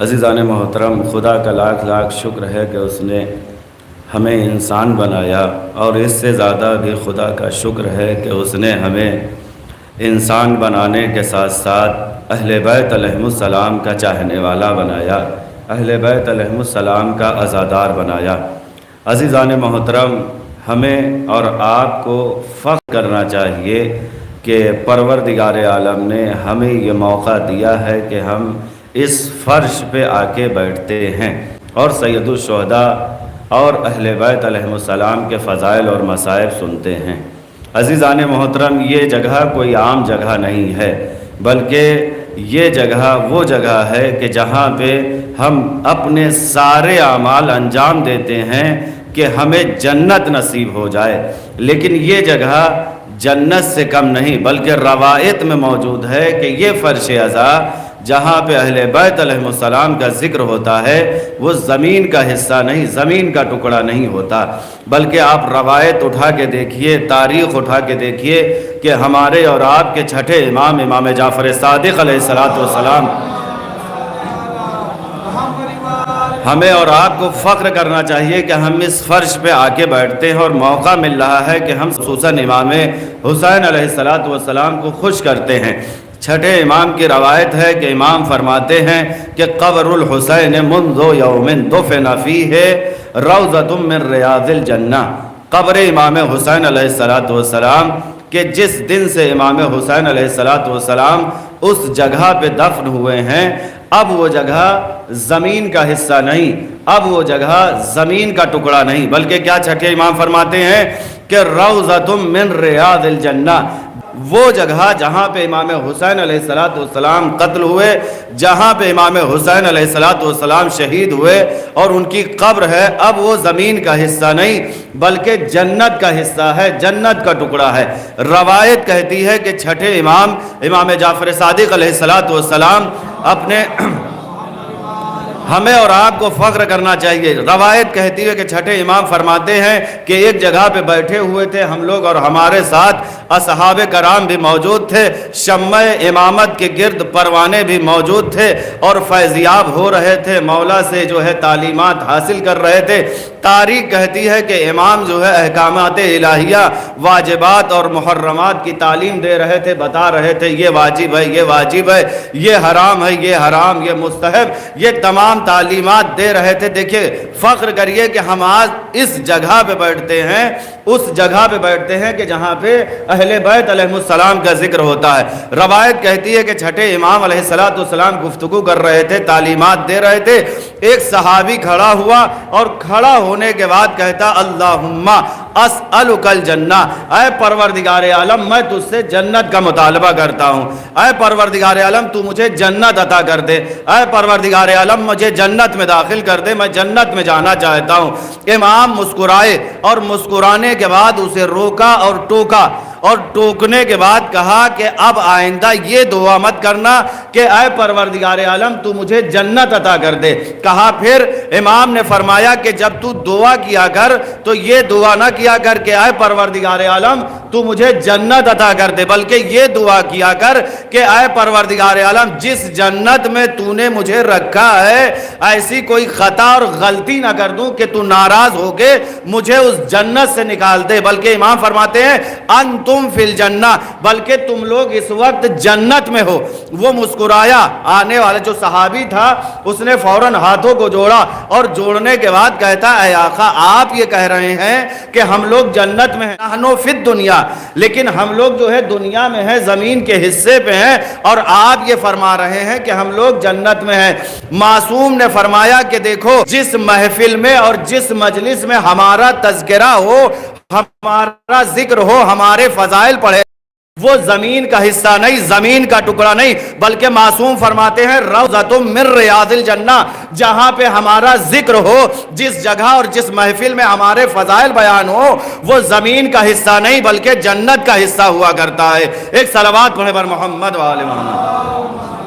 عزیزان محترم، خدا کا لاکھ لاکھ شکر ہے کہ اس نے ہمیں انسان بنایا، اور اس سے زیادہ بھی خدا کا شکر ہے کہ اس نے ہمیں انسان بنانے کے ساتھ ساتھ اہل بیت علیہم السلام کا چاہنے والا بنایا، اہل بیت علیہم السلام کا عزادار بنایا۔ عزیزان محترم، ہمیں اور آپ کو فخر کرنا چاہیے کہ پروردگار عالم نے ہمیں یہ موقع دیا ہے کہ ہم اس فرش پہ آ کے بیٹھتے ہیں اور سید الشہداء اور اہل بیت علیہم السلام کے فضائل اور مصائب سنتے ہیں۔ عزیزان محترم، یہ جگہ کوئی عام جگہ نہیں ہے، بلکہ یہ جگہ وہ جگہ ہے کہ جہاں پہ ہم اپنے سارے اعمال انجام دیتے ہیں کہ ہمیں جنت نصیب ہو جائے۔ لیکن یہ جگہ جنت سے کم نہیں بلکہ روایت میں موجود ہے کہ یہ فرش عزا جہاں پہ اہل بیت علیہم السلام کا ذکر ہوتا ہے وہ زمین کا حصہ نہیں، زمین کا ٹکڑا نہیں ہوتا، بلکہ آپ روایت اٹھا کے دیکھیے، تاریخ اٹھا کے دیکھیے کہ ہمارے اور آپ کے چھٹے امام جعفر صادق علیہ السلام ہمیں اور آپ کو فخر کرنا چاہیے کہ ہم اس فرش پہ آ کے بیٹھتے ہیں اور موقع مل رہا ہے کہ ہم خصوصاً امام حسین علیہ السلام کو خوش کرتے ہیں۔ چھٹے امام کی روایت ہے کہ امام فرماتے ہیں کہ قبر الحسین منذ یوم دفن فیہ روضۃ من ریاض الجنہ، قبر امام حسین علیہ السلام کہ جس دن سے امام حسین علیہ السلام اس جگہ پہ دفن ہوئے ہیں، اب وہ جگہ زمین کا حصہ نہیں، اب وہ جگہ زمین کا ٹکڑا نہیں، بلکہ کیا چھٹے امام فرماتے ہیں کہ روضۃ من ریاض الجنہ، وہ جگہ جہاں پہ امام حسین علیہ السلام قتل ہوئے، جہاں پہ امام حسین علیہ السلام شہید ہوئے اور ان کی قبر ہے، اب وہ زمین کا حصہ نہیں بلکہ جنت کا حصہ ہے، جنت کا ٹکڑا ہے۔ روایت کہتی ہے کہ چھٹے امام جعفر صادق علیہ السلام اپنے ہمیں اور آپ کو فخر کرنا چاہیے۔ روایت کہتی ہے کہ چھٹے امام فرماتے ہیں کہ ایک جگہ پہ بیٹھے ہوئے تھے ہم لوگ اور ہمارے ساتھ اصحاب کرام بھی موجود تھے، شمع امامت کے گرد پروانے بھی موجود تھے اور فیضیاب ہو رہے تھے، مولا سے جو ہے تعلیمات حاصل کر رہے تھے۔ تاریخ کہتی ہے کہ امام جو ہے احکامات الہیہ، واجبات اور محرمات کی تعلیم دے رہے تھے، بتا رہے تھے یہ واجب ہے، یہ واجب ہے، یہ حرام ہے، یہ حرام، یہ مستحب، یہ تمام تعلیمات دے رہے تھے۔ دیکھیں، فخر کریے کہ ہم آج اس جگہ پہ بیٹھتے ہیں، اس جگہ پہ بیٹھتے ہیں کہ جہاں پہ اہل بیت علیہ السلام کا ذکر ہوتا ہے۔ روایت کہتی ہے کہ چھٹے امام علیہ السلام گفتگو کر رہے تھے، تعلیمات دے رہے تھے، ایک صحابی کھڑا ہوا اور کھڑا ہونے کے بعد کہتا اللہم اسألک الجنہ، اے پروردگار عالم میں تجھ سے جنت کا مطالبہ کرتا ہوں، اے پروردگار عالم تو مجھے جنت عطا کر دے، اے پروردگار عالم مجھے جنت میں داخل کر دے، میں جنت میں جانا چاہتا ہوں۔ امام مسکرائے اور مسکرانے کے بعد اسے روکا اور ٹوکا، اور ٹوکنے کے بعد کہا کہ اب آئندہ یہ دعا مت کرنا کہ اے پروردگار عالم تو مجھے جنت عطا کر دے۔ کہا پھر امام نے فرمایا کہ جب تو دعا کیا کر تو یہ دعا نہ کیا کر کہ اے پروردگار عالم تو مجھے جنت عطا کر دے، بلکہ یہ دعا کیا کر کہ اے پروردگار عالم جس جنت میں تو نے مجھے رکھا ہے ایسی کوئی خطا اور غلطی نہ کر دوں کہ تو ناراض ہو کے مجھے اس جنت سے نکال دے۔ بلکہ امام فرماتے ہیں انتم فی الجنہ، بلکہ تم لوگ اس وقت جنت میں ہو۔ وہ مسکرایا، آنے والا جو صحابی تھا اس نے فوراً ہاتھوں کو جوڑا اور جوڑنے کے بعد کہتا اے آقا آپ یہ کہہ رہے ہیں کہ ہم لوگ جنت میں ہیں، نحنو فی الدنیا، لیکن ہم لوگ جو ہے دنیا میں ہیں، زمین کے حصے پہ ہیں، اور آپ یہ فرما رہے ہیں کہ ہم لوگ جنت میں ہیں۔ معصوم نے فرمایا کہ دیکھو جس محفل میں اور جس مجلس میں ہمارا تذکرہ ہو، ہمارا ذکر ہو، ہمارے فضائل پڑھے، وہ زمین کا حصہ نہیں، زمین کا ٹکڑا نہیں، بلکہ معصوم فرماتے ہیں روضۃ من ریاض الجنہ، جہاں پہ ہمارا ذکر ہو، جس جگہ اور جس محفل میں ہمارے فضائل بیان ہو، وہ زمین کا حصہ نہیں بلکہ جنت کا حصہ ہوا کرتا ہے۔ ایک صلوات پڑھے بر محمد و آل محمد۔